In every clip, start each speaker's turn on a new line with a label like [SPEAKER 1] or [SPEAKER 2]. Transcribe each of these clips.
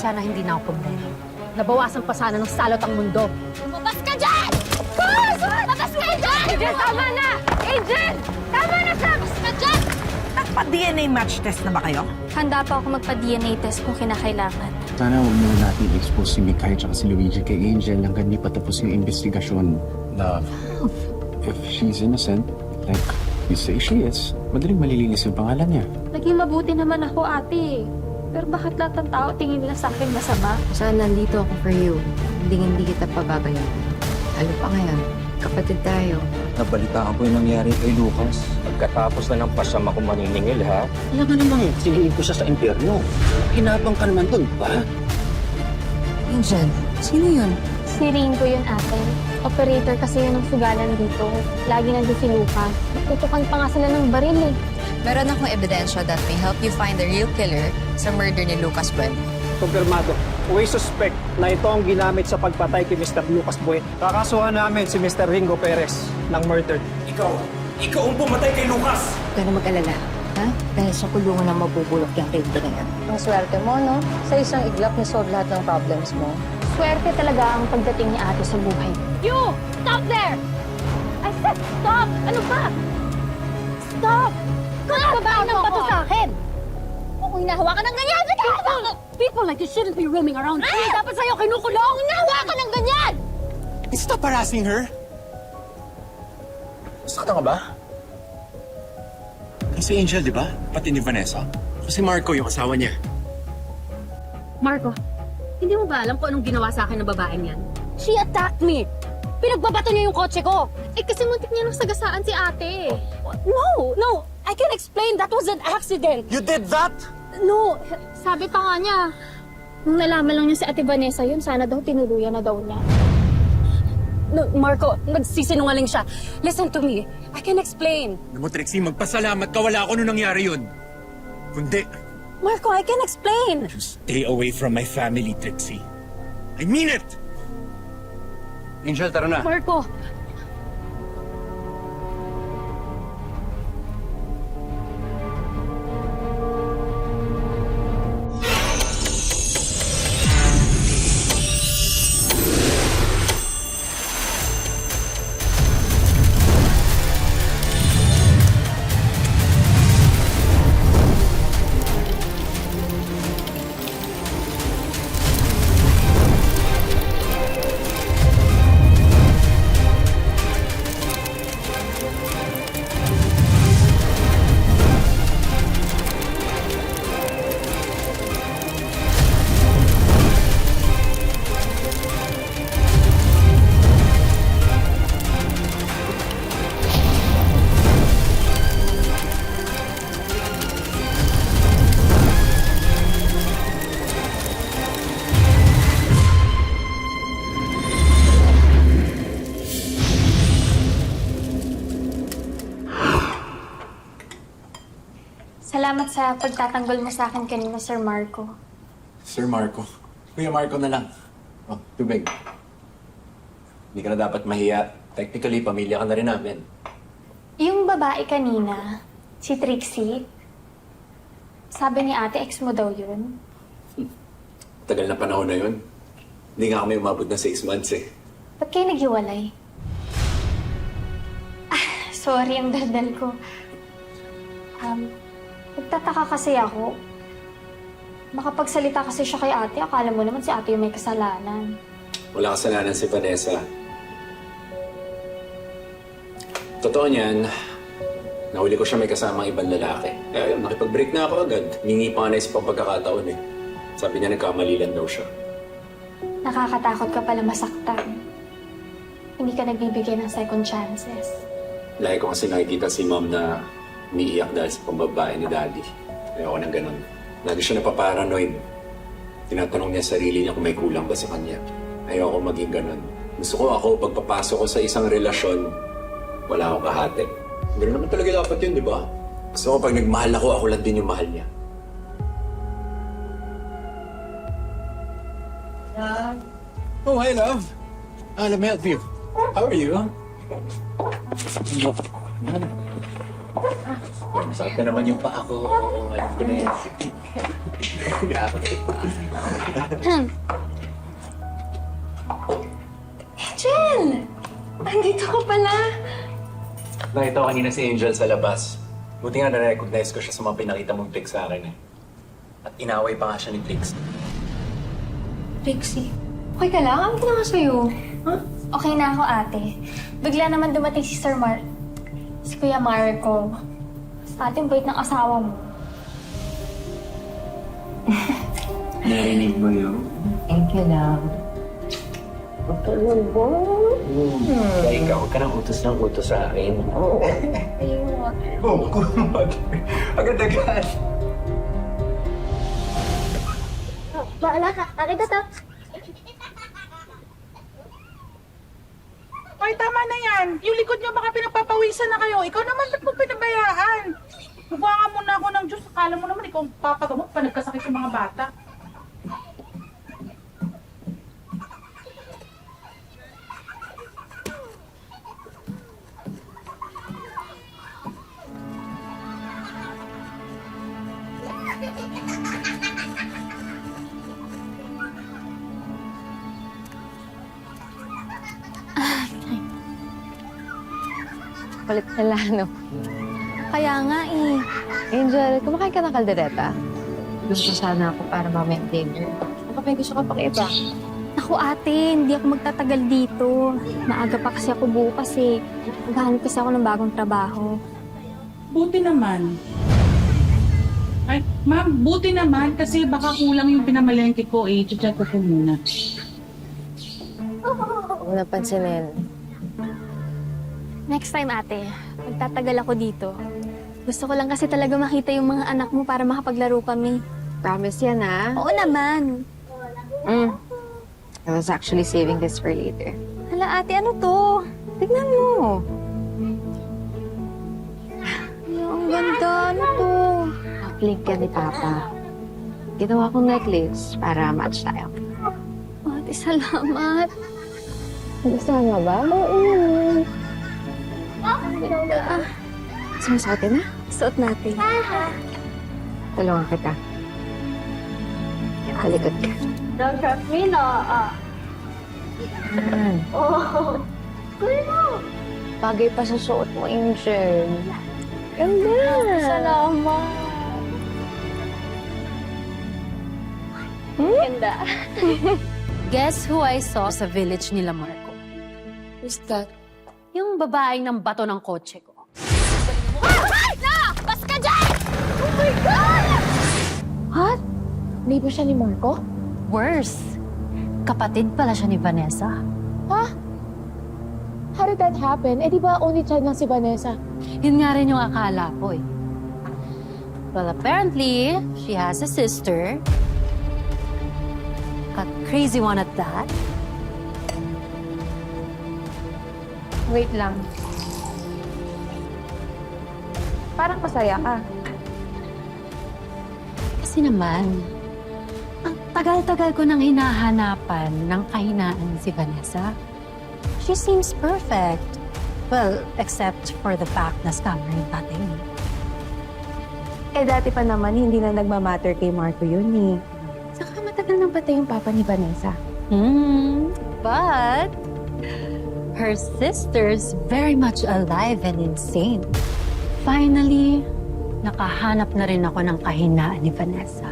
[SPEAKER 1] sana hindi na ako problema. Nabawasan pa sana ng salot ang mundo.
[SPEAKER 2] Lumabas ka dyan! Boss! Lumabas ka dyan!
[SPEAKER 1] Agent, tama na! Agent! Tama na, Sam!
[SPEAKER 2] Lumabas ka dyan!
[SPEAKER 3] Nagpa-DNA match test na ba kayo?
[SPEAKER 4] Handa pa ako magpa-DNA test kung kinakailangan.
[SPEAKER 5] Sana huwag muna natin expose si Mikay at si Luigi kay Angel hanggang di pa tapos yung investigasyon. Love, if she's innocent, like you say she is, madaling malilinis yung pangalan niya.
[SPEAKER 4] Naging mabuti naman ako, ate. Pero bakit lahat ng tao tingin nila sa akin masama?
[SPEAKER 6] Saan nandito ako for you. Hindi kita pababayaan. Ano pa ngayon? Kapatid tayo.
[SPEAKER 7] Nabalitaan ko yung nangyari kay Lucas. Pagkatapos na ng pasama ko maniningil, ha?
[SPEAKER 5] Alam mo namang siliin ko siya sa impyerno. Hinabang ka naman dun, ba?
[SPEAKER 6] Angel, sino yun?
[SPEAKER 4] Si Ringo yun, ate. Operator kasi yun ng sugalan dito. Lagi nandun si Lucas. Tutukan pa nga sila ng baril eh.
[SPEAKER 6] Meron akong ebidensya that may help you find the real killer sa murder ni Lucas Bueno.
[SPEAKER 8] Kumpirmado. We suspect na ito ang ginamit sa pagpatay kay Mr. Lucas Bueno. Kakasuhan namin si Mr. Ringo Perez ng murder.
[SPEAKER 7] Ikaw ang pumatay kay Lucas!
[SPEAKER 6] Huwag ka na mag-alala, ha? Dahil sa kulungan na mabubulok yung kay na yan.
[SPEAKER 9] Ang swerte mo, no? Sa isang iglap na-solve lahat ng problems mo.
[SPEAKER 4] Swerte talaga ang pagdating ni ate sa buhay.
[SPEAKER 2] You! Stop there! I said stop! Ano ba? Stop! Kung ng bato sa akin! Kung hinahawa ka ng ganyan! People like you shouldn't be roaming around here. Dapat sa'yo kinukulong! Hinahawa ka ng ganyan!
[SPEAKER 7] Stop harassing her! Sakta ka ba?
[SPEAKER 5] Si Angel, di ba? Pati ni Vanessa. Si Marco, yung asawa niya.
[SPEAKER 1] Marco, hindi mo ba alam kung anong ginawa sa akin ng babaeng yan?
[SPEAKER 2] She attacked me! Pinagbabato niya yung kotse ko!
[SPEAKER 4] Eh kasi muntik niya nung sagasaan si ate.
[SPEAKER 2] No! I can explain. That was an accident.
[SPEAKER 7] You did that?
[SPEAKER 4] No, sabi pa nga niya. Nung nalaman lang niya si ate Vanessa yun, sana daw tinuluyan na daw niya.
[SPEAKER 2] No, Marco, nagsisinungaling siya. Listen to me. I can explain.
[SPEAKER 5] Alam mo, Trixie, magpasalamat ka. Wala ako nung nangyari yun. Kundi,
[SPEAKER 2] Marco, I can explain.
[SPEAKER 5] stay away from my family, Trixie. I mean it!
[SPEAKER 7] Angel, tara na.
[SPEAKER 2] Marco,
[SPEAKER 4] Salamat sa pagtatanggol mo sa akin kanina, Sir Marco.
[SPEAKER 5] Sir Marco. Kuya Marco na lang. Oh, tubig.
[SPEAKER 7] Hindi ka na dapat mahiya. Technically, pamilya ka na rin namin.
[SPEAKER 4] Yung babae kanina, si Trixie, sabi ni ate, ex mo daw yun.
[SPEAKER 7] Tagal na panahon na yun. Hindi nga kami umabot na 6 months eh.
[SPEAKER 4] Ba't kayo naghiwalay? Sorry, ang daldal ko. Nagtataka kasi ako. Makapagsalita kasi siya kay ate, akala mo naman si ate yung may kasalanan.
[SPEAKER 7] Wala kasalanan si Vanessa. Totoo niyan, nahuli ko siya may kasamang ibang lalaki. Eh, nakipag-break na ako agad. Mingi pa nga na isa pang pagkakataon eh. Sabi niya nagkamali lang daw siya.
[SPEAKER 4] Nakakatakot ka pala masaktan. Hindi ka nagbibigay ng second chances.
[SPEAKER 7] Lagi ko kasi nakikita si mom na umiiyak dahil sa pambabae ni daddy. Ayoko nang ganun. Lagi siya napaparanoid. Tinatanong niya sarili niya kung may kulang ba sa kanya. Ayoko maging ganun. Gusto ko ako, pagpapasok ko sa isang relasyon, wala akong kahati. Ganun naman talaga dapat yun, di ba? Gusto ko pag nagmahal ako lang din yung mahal niya.
[SPEAKER 5] Oh, hi, love. Let me help you. How are you?
[SPEAKER 7] Masakit na naman yung paa ko. Alam ko na yan.
[SPEAKER 4] Angel! Andito ka pala.
[SPEAKER 7] Nakita ko kanina si Angel sa labas. Buti nga na-recognize ko siya sa mga pinakita mong pics sa akin eh. At inaway pa nga siya ni Trix.
[SPEAKER 4] Trixie, okay ka lang? Ano ginawa sa'yo? Huh? Okay na ako, ate. Bigla naman dumating si si Kuya Marco. Ate, bait ng asawa mo.
[SPEAKER 5] Narinig mo yun?
[SPEAKER 6] Thank you, love.
[SPEAKER 7] Kaya ikaw, huwag ka nang utos ng utos sa akin.
[SPEAKER 4] Ayun.
[SPEAKER 7] Oo, agad-agad.
[SPEAKER 4] Baala ka. Akin to.
[SPEAKER 3] Ay, tama na yan. Yung likod nyo baka pinagpapawisan na kayo. Ikaw naman, ba't mo pinabayaan? Mukha nga muna ako ng Diyos. Akala mo naman, ikaw ang papagamot pa nagkasakit yung mga bata.
[SPEAKER 6] Palit na lano.
[SPEAKER 4] Kaya nga eh.
[SPEAKER 6] Angel, kumakain ka ng kaldereta? Gusto sana ako para mamaya dinner. Baka may gusto ka pang iba.
[SPEAKER 4] Naku ate, hindi ako magtatagal dito. Maaga pa kasi ako bukas eh. Maghahanap kasi ako ng bagong trabaho.
[SPEAKER 3] Buti naman. Ay, ma'am, buti naman kasi baka kulang yung pinamalengke ko eh. Check ko muna.
[SPEAKER 6] Huwag mo napansinin.
[SPEAKER 4] Next time ate, magtatagal ako dito. Gusto ko lang kasi talaga makita yung mga anak mo para makapaglaro kami.
[SPEAKER 6] Promise yan, ha?
[SPEAKER 4] Oo naman.
[SPEAKER 6] I was actually saving this for later.
[SPEAKER 4] Hala ate, ano to?
[SPEAKER 6] Tignan mo.
[SPEAKER 4] Ay, ang ganda. Ano to?
[SPEAKER 6] Link yan ni Papa. Ginawa kong necklace para match tayo.
[SPEAKER 4] Ate, salamat.
[SPEAKER 6] Gusto mo ba? Oo. Sumusuotin na?
[SPEAKER 4] Suot natin.
[SPEAKER 6] Tulungan kita. Halikot ka.
[SPEAKER 4] Don't trust me, no?
[SPEAKER 6] Yan.
[SPEAKER 4] Oh.
[SPEAKER 6] Bagay pa sa suot mo, Angel. Ganda.
[SPEAKER 4] Salamat. Ganda.
[SPEAKER 2] Guess who I saw sa village nila, Marco?
[SPEAKER 6] Who's that?
[SPEAKER 2] Yung babaeng ng bato ng kotse ko.
[SPEAKER 4] Ay! Na! Bas ka dyan! Oh my God!
[SPEAKER 6] What? Neighbor siya ni Marco?
[SPEAKER 2] Worse, kapatid pala siya ni Vanessa.
[SPEAKER 6] How did that happen? Eh, di ba only child lang si Vanessa?
[SPEAKER 2] Yun nga rin yung akala ko eh. Well, apparently, she has a sister. A crazy one at that.
[SPEAKER 6] Wait lang. Parang masaya ka.
[SPEAKER 2] Kasi naman, ang tagal-tagal ko nang hinahanapan ng kahinaan si Vanessa. She seems perfect. Well, except for the fact na scammer yung tatay niya.
[SPEAKER 6] Eh, dati pa naman, hindi na nagmamatter kay Marco yun eh. Saka matagal nang patay yung papa ni Vanessa.
[SPEAKER 2] But her sister's very much alive and insane. Finally, nakahanap na rin ako ng kahinaan ni Vanessa.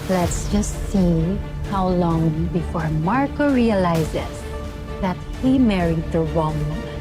[SPEAKER 2] Let's just see how long before Marco realizes that he married the wrong woman.